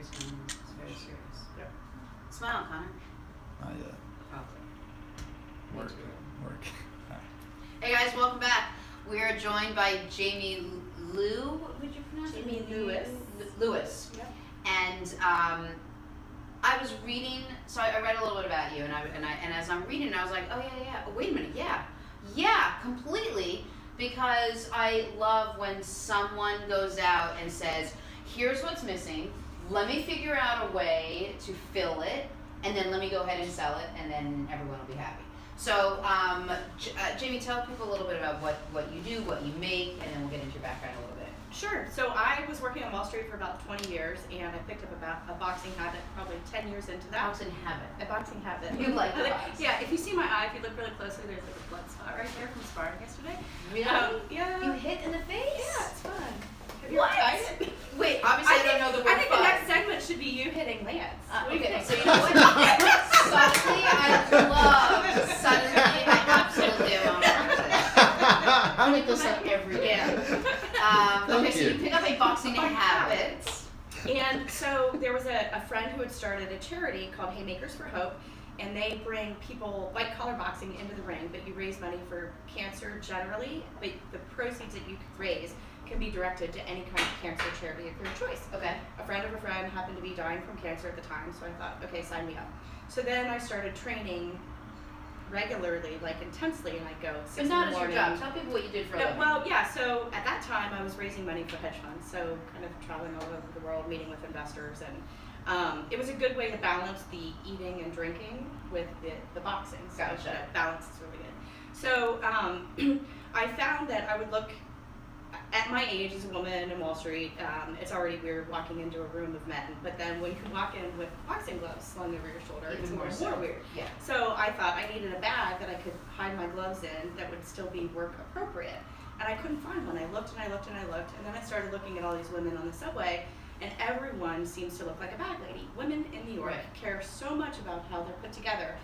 serious moment. It's very serious. Yep. Smile, Connor. Not yet. Probably. Work. Hey guys, welcome back. We are joined by Jamie Lou. What would you pronounce it? Jamie Lewis. Lewis. Yep. And I was reading, so I read a little bit about you, and as I'm reading, I was like, oh yeah. Oh, wait a minute, yeah, completely. Because I love when someone goes out and says, here's what's missing. Let me figure out a way to fill it, and then let me go ahead and sell it, and then everyone will be happy. So, Jamie, tell people a little bit about what you do, what you make, and then we'll get into your background a little bit. Sure. So I was working on Wall Street for about 20 years, and I picked up a boxing habit probably 10 years into that. Boxing habit. A boxing habit. You like the box. Yeah, if you see my eye, if you look really closely, there's like a blood spot right there from sparring yesterday. Really? Yeah. You hit in the face? Yeah, it's fun. Have What? You tried it? Wait, obviously I don't know the word I think fun. the next segment should be you hitting Lance. Okay, so you know what? Suddenly I absolutely am. I make this up every day. Okay, so you pick up a boxing habit. And so there was a friend who had started a charity called Haymakers for Hope, and they bring people white collar boxing into the ring, but you raise money for cancer generally, but the proceeds that you raise can be directed to any kind of cancer charity of your choice. Okay. A friend of a friend happened to be dying from cancer at the time, so I thought, okay, sign me up. So then I started training regularly, like intensely, and I'd go 6 But in not the as morning. your job. Tell people what you did for a living. Well, yeah, so at that time I was raising money for hedge funds, so kind of traveling all over the world, meeting with investors, and it was a good way to balance the eating and drinking with the boxing. So Gotcha. that balance is really good. So I found that I would look, at my age as a woman in Wall Street, it's already weird walking into a room of men, but then when you walk in with boxing gloves slung over your shoulder, Even it's more more so. weird. Yeah. So I thought I needed a bag that I could hide my gloves in that would still be work appropriate. And I couldn't find one. I looked and I looked and I looked, and then I started looking at all these women on the subway, and everyone seems to look like a bag lady. Women in New York care so much about how they're put together.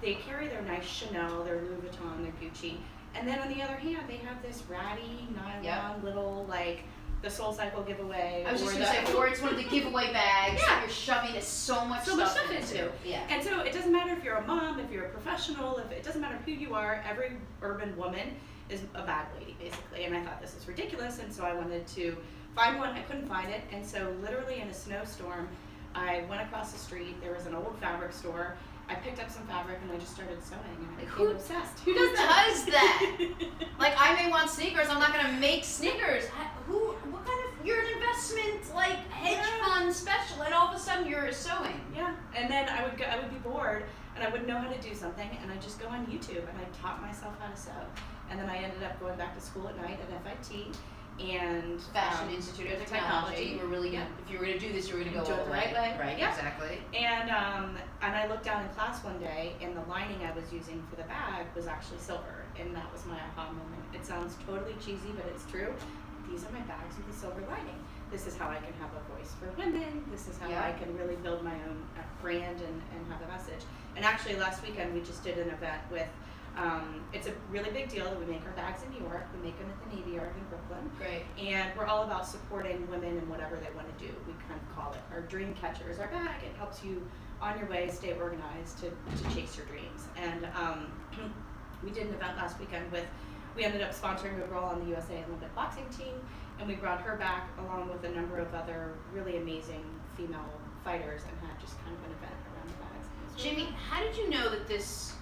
They carry their nice Chanel, their Louis Vuitton, their Gucci, and then on the other hand, they have this ratty, nylon little, like, the Soul Cycle giveaway. I was just going to say, or it's one of the giveaway bags that you're shoving so much stuff into. Yeah. And so it doesn't matter if you're a mom, if you're a professional, it doesn't matter who you are, every urban woman is a bag lady, basically. And I thought this was ridiculous, and so I wanted to find one. I couldn't find it, and so literally in a snowstorm, I went across the street. There was an old fabric store. I picked up some fabric and I just started sewing, and I became obsessed. Who does that? Like, I may want sneakers. I'm not going to make sneakers. What kind of? You're an investment, like, hedge fund special, and all of a sudden you're sewing. Yeah, and then I would be bored, and I wouldn't know how to do something, and I'd just go on YouTube and I taught myself how to sew, and then I ended up going back to school at night at FIT. And Fashion Institute of Technology. You were really good. If you were going to do this, you were going to go all the right way. Right, yeah. Exactly. And I looked down in class one day, and the lining I was using for the bag was actually silver, and that was my aha moment. It sounds totally cheesy, but it's true. These are my bags with a silver lining. This is how I can have a voice for women. This is how I can really build my own brand and have a message. And actually, last weekend we just did an event with. It's a really big deal that we make our bags in New York. We make them at the Navy Yard in Brooklyn. Great. And we're all about supporting women in whatever they want to do. We kind of call it our dream catchers. Our bag, it helps you on your way stay organized to chase your dreams. And we did an event last weekend we ended up sponsoring a girl on the USA Olympic boxing team, and we brought her back along with a number of other really amazing female fighters and had just kind of an event around the bags. Jamie, how did you know that this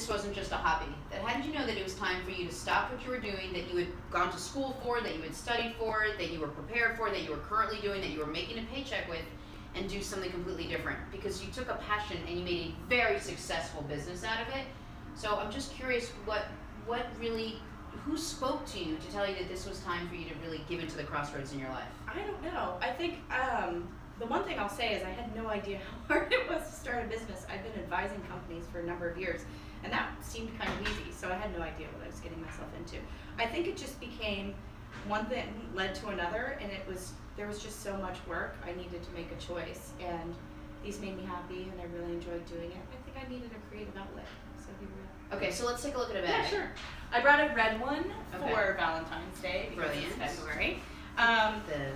wasn't just a hobby? How did you know that it was time for you to stop what you were doing, that you had gone to school for, that you had studied for, that you were prepared for, that you were currently doing, that you were making a paycheck with, and do something completely different? Because you took a passion and you made a very successful business out of it. So I'm just curious, who spoke to you to tell you that this was time for you to really give into the crossroads in your life? I don't know. I think the one thing I'll say is I had no idea how hard it was to start a business. I've been advising companies for a number of years, and that seemed kind of easy, so I had no idea what I was getting myself into. I think it just became one thing led to another, and there was just so much work. I needed to make a choice, and these made me happy, and I really enjoyed doing it. I think I needed a creative outlet, so here we are. Okay, so let's take a look at a bag. Yeah, sure. I brought a red one for Valentine's Day because it's February.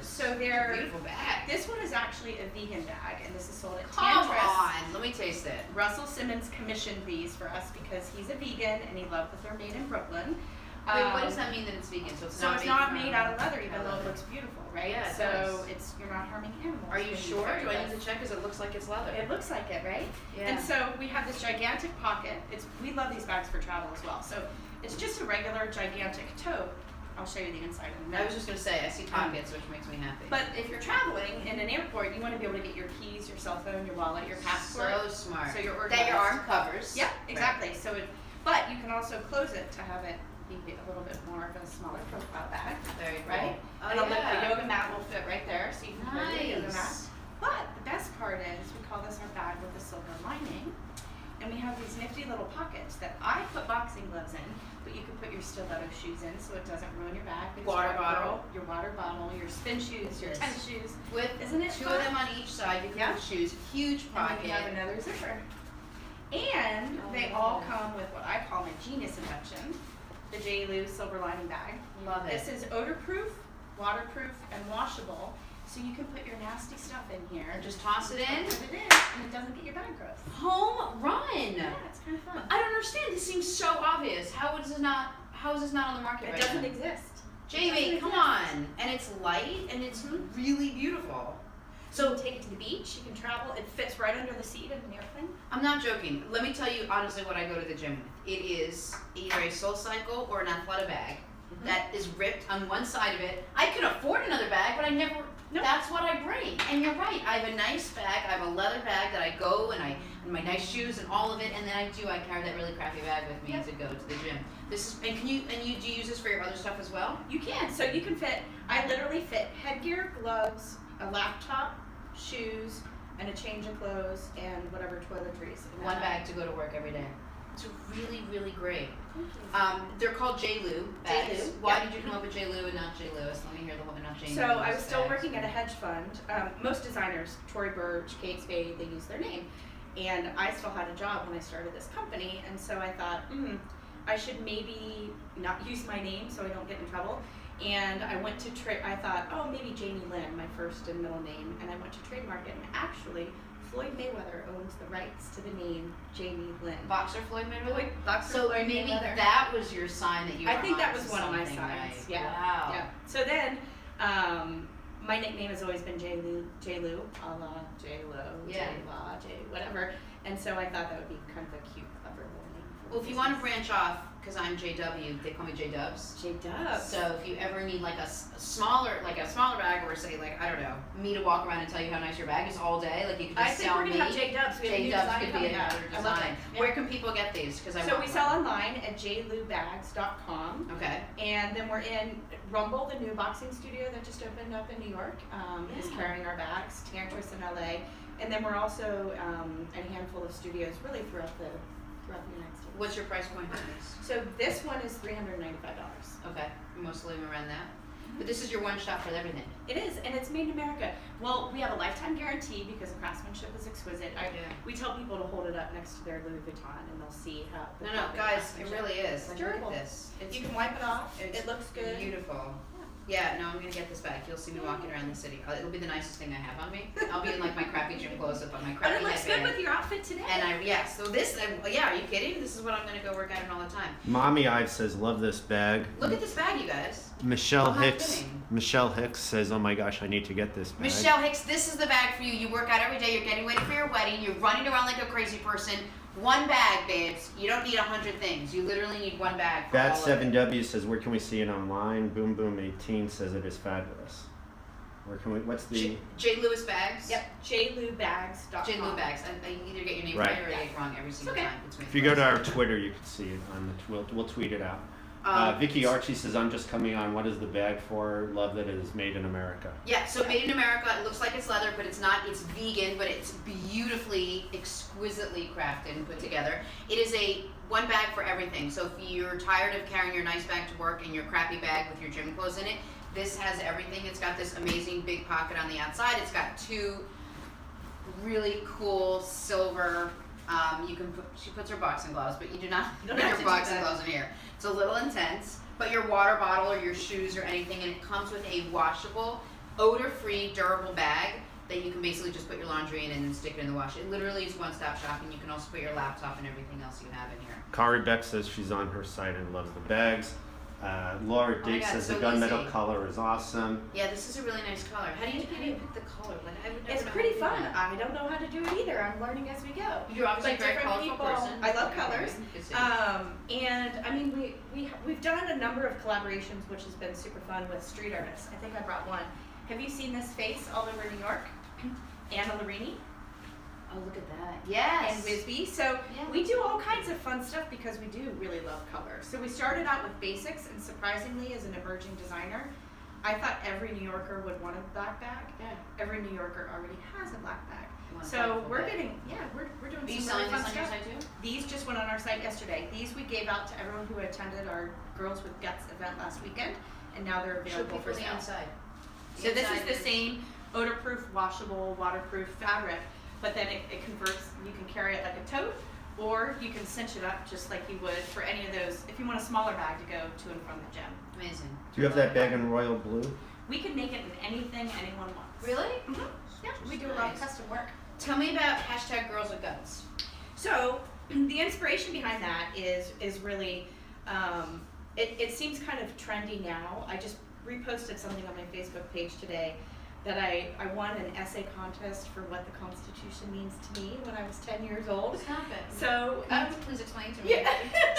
So they're beautiful bag. This one is actually a vegan bag, and this is sold at Come Tantris. on, let me taste it. Russell Simmons commissioned these for us because he's a vegan and he loved that they're made in Brooklyn. Wait, what does that mean that it's vegan? So it's not made out of leather, even though it looks beautiful, right? Yeah, it so does. you're not harming animals. Are you sure? Do I need to check? Because it looks like it's leather. It looks like it, right? Yeah. And so we have this gigantic pocket. We love these bags for travel as well. So it's just a regular gigantic tote. I'll show you the inside in a minute. I was just going to say, I see pockets, which makes me happy. But if you're traveling in an airport, you want to be able to get your keys, your cell phone, your wallet, your passport. So smart. So you're organized. That your arm covers. Yeah, exactly. Right. So, but you can also close it to have it be a little bit more of a smaller profile bag. Very cool. Right? Oh, and yeah. a yoga mat will fit right there, so you can put nice. a yoga mat. But the best part is we call this our bag with the silver lining. And we have these nifty little pockets that I put boxing gloves in, but you can put your stiletto shoes in so it doesn't ruin your bag. Water bottle. Your water bottle, your spin shoes, your tennis shoes. Isn't it two fun? Of them on each side, you can put shoes. Huge pocket. And then you have another zipper. And they all come with what I call my genius invention, the J. Lou silver lining bag. Love it. This is odor-proof, waterproof, and washable. So you can put your nasty stuff in here. And just toss it in? Put it in, and it doesn't get your bag gross. Home run! Yeah, it's kind of fun. I don't understand. This seems so obvious. How is this not on the market right now? It doesn't exist. Jamie, come on. And it's light, and it's really beautiful. So you can take it to the beach. You can travel. It fits right under the seat of an airplane. I'm not joking. Let me tell you honestly what I go to the gym with. It is either a SoulCycle or an Athleta bag that is ripped on one side of it. I could afford another bag, but I never. Nope. That's what I bring. And you're right. I have a nice bag. I have a leather bag that I go and my nice shoes and all of it, and then I carry that really crappy bag with me to go to the gym. This is do you use this for your other stuff as well? You can. So you can fit. I literally fit headgear, gloves, a laptop, shoes, and a change of clothes and whatever toiletries. One bag to go to work every day. It's really, really great. Thank you. They're called J. Lou bags. J. Lou. Why did you come up with J. Lou and not J. Lewis? Let me hear the whole not J. Lewis. So I was still working at a hedge fund. Most designers, Tory Burch, Kate Spade, they use their name. And I still had a job when I started this company, and so I thought, I should maybe not use my name so I don't get in trouble. And I went to I thought, oh, maybe Jamie Lynn, my first and middle name, and I went to trademark it, and actually, Floyd Mayweather owns the rights to the name Jamie Lynn. Boxer Floyd Mayweather? Boxer so Floyd maybe Mayweather. That was your sign that you were I think that was one of my signs. signs. Yeah. Wow. Yeah. So then, my nickname has always been J. Lou, a la J. Lo, J. La, J. whatever. And so I thought that would be kind of a cute, clever little name. Well, if you want to branch off, because I'm JW, they call me J Dubs. J Dubs. So if you ever need like a smaller bag, or say like, I don't know, me to walk around and tell you how nice your bag is all day, like you could just sell me. I think we're gonna have J Dubs. J Dubs could be another design. Yeah. Where can people get these? Because we sell online at jloubags.com. Okay. And then we're in Rumble, the new boxing studio that just opened up in New York. Is carrying our bags. Tantris in LA, and then we're also a handful of studios really throughout the United States. What's your price point on these? So this one is $395. Okay, mostly around that. But this is your one shop for everything. It is, and it's made in America. Well, we have a lifetime guarantee because the craftsmanship is exquisite. We tell people to hold it up next to their Louis Vuitton, and they'll see how. No, guys, it really is. Like, durable. look at this. You can wipe it off. It looks good. Beautiful. Yeah, no, I'm gonna get this back. You'll see me walking around the city. It'll be the nicest thing I have on me. I'll be in like my crappy gym clothes up on my crappy But it looks good with your outfit today. And so this, are you kidding? This is what I'm gonna go work out in all the time. Mommy Ive says, love this bag. Look at this bag, you guys. Michelle Hicks says, oh my gosh, I need to get this bag. Michelle Hicks, this is the bag for you. You work out every day. You're getting ready for your wedding. You're running around like a crazy person. One bag, babes. You don't need 100 things. You literally need one bag. For Bat 7W says, where can we see it online? Boom Boom 18 says it is fabulous. Where can we? What's the? J. Lewis bags. Yep. jloubags.com. J. Lou bags. I either get your name right or I get it wrong every single time. If you go to our Twitter, you can see it on the. We'll tweet it out. Vicky Archie says, I'm just coming on. What is the bag for? Love that it is made in America. Yeah, so made in America. It looks like it's leather, but it's not. It's vegan, but it's beautifully, exquisitely crafted and put together. It is a one bag for everything. So if you're tired of carrying your nice bag to work and your crappy bag with your gym clothes in it, this has everything. It's got this amazing big pocket on the outside. It's got two really cool silver. She puts her boxing gloves, but you do not put your boxing gloves in here. It's a little intense. but your water bottle or your shoes or anything, and it comes with a washable, odor-free, durable bag that you can basically just put your laundry in and then stick it in the wash. It literally is one-stop shopping. You can also put your laptop and everything else you have in here. Kari Beck says she's on her site and loves the bags. Laura Oh my Diggs God, says so the gunmetal easy. color is awesome. Yeah, this is a really nice color. How do you pick the color? Like, I would never It's know pretty how to do fun. that. I don't know how to do it either. I'm learning as we go. You're obviously a But very different colorful people, person. I love colors. Good to see. And I mean, we've done a number of collaborations, which has been super fun with street artists. I think I brought one. Have you seen this face all over New York? Anna Larini Oh, look at that. Yes. and Wisby. So Yeah. we do all kinds of fun stuff because we do really love color. So we started out with basics, and surprisingly, as an emerging designer, I thought every New Yorker would want a black bag. Yeah. Every New Yorker already has a black bag. You want a So colorful we're bag. getting, we're doing Are you some really selling fun this on your stuff. site too? These just went on our site yesterday. These we gave out to everyone who attended our Girls with Guts event last weekend, and now they're Show available people for the sale. inside. So this is Inside the same odor-proof, washable, waterproof fabric, but then it converts, you can carry it like a tote, or you can cinch it up just like you would for any of those, if you want a smaller bag to go to and from the gym. Amazing. Do you have that bag in royal blue? We can make it in anything anyone wants. Really? Mm-hmm. Yeah, we do a lot of Nice. custom work. Tell me about hashtag Girls with Guts. So the inspiration behind that is really, it seems kind of trendy now. I just reposted something on my Facebook page today that I won an essay contest for what the Constitution means to me when I was 10 years old. Stop it. So, Please explain to me. yeah.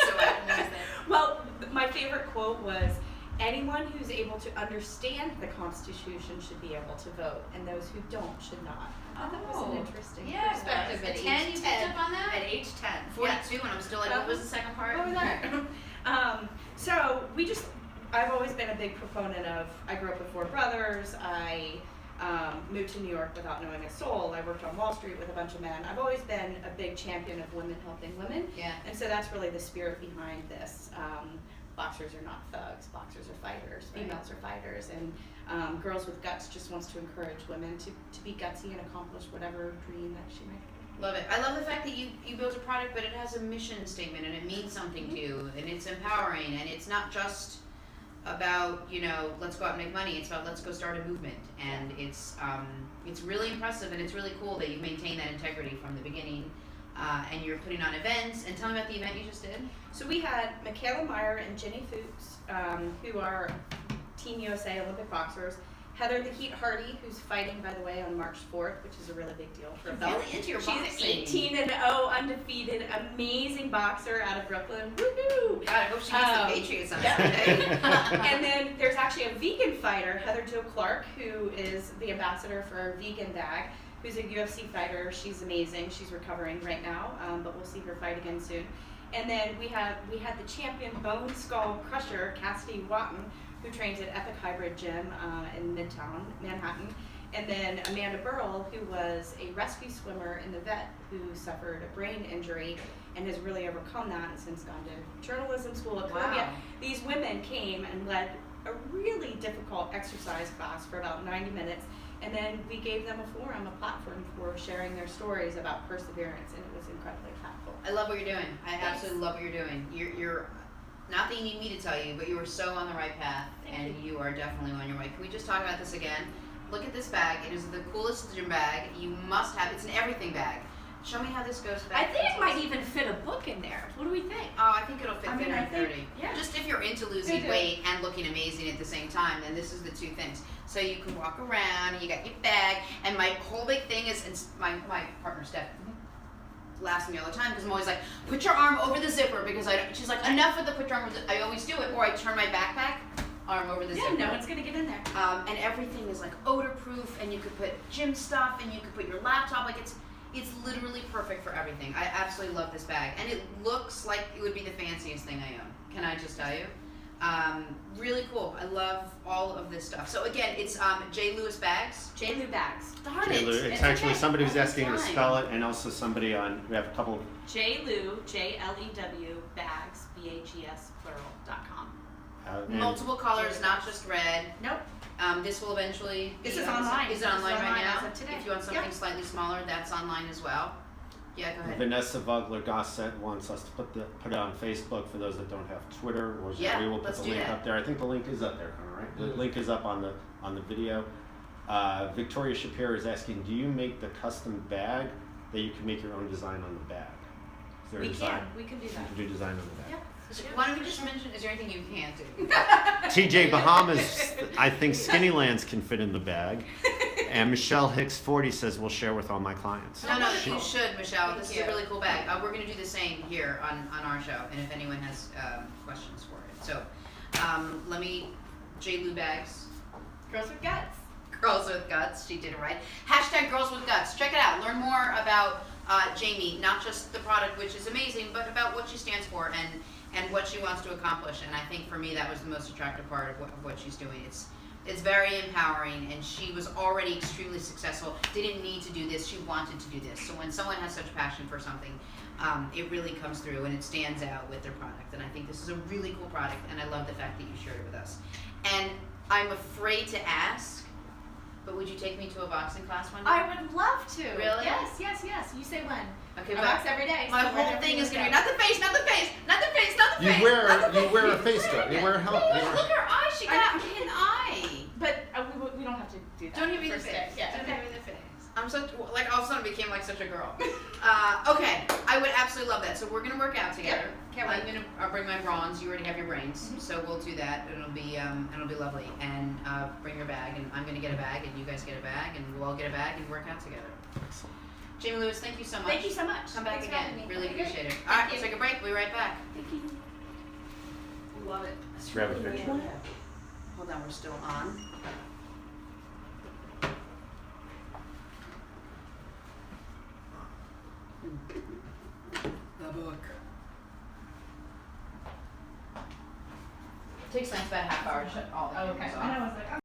So I can use that. Well, my favorite quote was, anyone who's able to understand the Constitution should be able to vote, and those who don't should not. I thought that was an interesting Yeah, perspective at at 10, age you 10. picked up on that? At age 10. 42, and I'm still like, what was the second part? What was that? So I've always been a big proponent of, I grew up with 4 brothers, I moved to New York without knowing a soul, I worked on Wall Street with a bunch of men. I've always been a big champion of women helping women, Yeah. and so that's really the spirit behind this. Boxers are not thugs, boxers are fighters, Right. females are fighters, and Girls with Guts just wants to encourage women to be gutsy and accomplish whatever dream that she might have. Love it. I love the fact that you built a product, but it has a mission statement and it means something to you, and it's empowering, and it's not just about, let's go out and make money. It's about let's go start a movement, and it's really impressive, and it's really cool that you've maintained that integrity from the beginning, and you're putting on events. And tell me about the event you just did. So we had Michaela Meyer and Jenny Fuchs, who are Team USA Olympic boxers. Heather the Heat Hardy, who's fighting, by the way, on March 4th, which is a really big deal for a belt. Really into your She's boxing. 18-0, undefeated, amazing boxer out of Brooklyn. Woohoo! God, I hope she beats the Patriots on yeah. Saturday. And then there's actually a vegan fighter, Heather Jo Clark, who is the ambassador for our vegan bag, who's a UFC fighter. She's amazing. She's recovering right now, but we'll see her fight again soon. And then we had the champion bone skull crusher, Cassidy Watton, who trains at Epic Hybrid Gym in Midtown Manhattan. And then Amanda Burrell, who was a rescue swimmer in the vet who suffered a brain injury and has really overcome that and since gone to journalism school at Columbia. Wow. These women came and led a really difficult exercise class for about 90 minutes. And then we gave them a forum, a platform for sharing their stories about perseverance, and it was incredibly impactful. I love what you're doing. I Thanks. absolutely love what you're doing. You're not that you need me to tell you, but you are so on the right path, and you are definitely on your way. Can we just talk about this again? Look at this bag. It is the coolest gym bag. You must have. It's an everything bag. Show me how this goes I back. think it might even fit a book in there. What do we think? Oh, I think it'll fit I mean, thinner I and think- 30. yeah. Just if you're into losing Good. weight and looking amazing at the same time, then this is the two things. So you can walk around, and you got your bag, and my whole big thing is, and my partner Steph laughs at me all the time because I'm always like, put your arm over the zipper, because she's like, enough with the put your arm over the, I always do it, or I turn my backpack, arm over the Yeah, zipper. no one's gonna get in there. And everything is like odor proof, and you could put gym stuff, and you could put your laptop, like it's literally perfect for everything. I absolutely love this bag, and it looks like it would be the fanciest thing I own. Can I just tell you? Really cool. I love all of this stuff. So again, it's J. Lewis Bags. J. Lou Bags. Darn J. it. Lou. It's actually okay. somebody who's Every asking to time. spell it, and also somebody we have a couple. J. Lou, J-L-E-W, Bags, B-A-G-S, plural.com. And Multiple colors, not just red. Nope. This will eventually. This be is on- online. Is it This is online right online now? as of today. If you want something Yep. slightly smaller, that's online as well. Yeah, go ahead. Vanessa Vogler-Gossett wants us to put it on Facebook for those that don't have Twitter, or Yeah, we will put let's the do link that. up there. I think the link is up there, Connor, right? The link is up on the video. Victoria Shapiro is asking, do you make the custom bag that you can make your own design on the bag? Is there a design? We can do You that. can do design on the bag. Yeah. Why don't we just mention, is there anything you can't do? TJ Bahamas, I think Skinnylands can fit in the bag. And Michelle Hicks 40 says, we'll share with all my clients. No, you should, Michelle. This is Thank a you. really cool bag. We're going to do the same here on our show, and if anyone has questions for it. So, let me, J. Lou Bags. Girls with guts. Girls with Guts. She did it right. Hashtag Girls with Guts. Check it out. Learn more about Jamie, not just the product, which is amazing, but about what she stands for and what she wants to accomplish. And I think for me, that was the most attractive part of what she's doing. It's very empowering, and she was already extremely successful. Didn't need to do this. She wanted to do this. So when someone has such passion for something, it really comes through, and it stands out with their product. And I think this is a really cool product, and I love the fact that you shared it with us. And I'm afraid to ask, but would you take me to a boxing class one day? I would love to. Really? Yes. You say when. Okay, I but box every day. my so whole whenever thing you is going to be go. not the face, not the face, not the face, not the face. You wear not the a face guard. You wear a helmet. Look at her eye. She got an eye. But we don't have to do that. Don't give me the first face. day. Yeah. Don't Okay. give me the face. I'm such all of a sudden became like such a girl. Okay, I would absolutely love that. So we're gonna work out together. Can't I'm wait. gonna bring my bronze. You already have your brains, so we'll do that. It'll be lovely. And bring your bag, and I'm gonna get a bag, and you guys get a bag, and we'll all get a bag and work out together. Jamie Lewis, thank you so much. Thank you so much. Come back Thanks for having again. me. Really Okay, great. appreciate it. Thank All right, you. let's take a break. We'll be right back. Thank you. Love it. Grab a picture. Hold on, we're still on. The book. Takes like about a half hour to shut all the Oh, okay. cameras off. I know. I was like,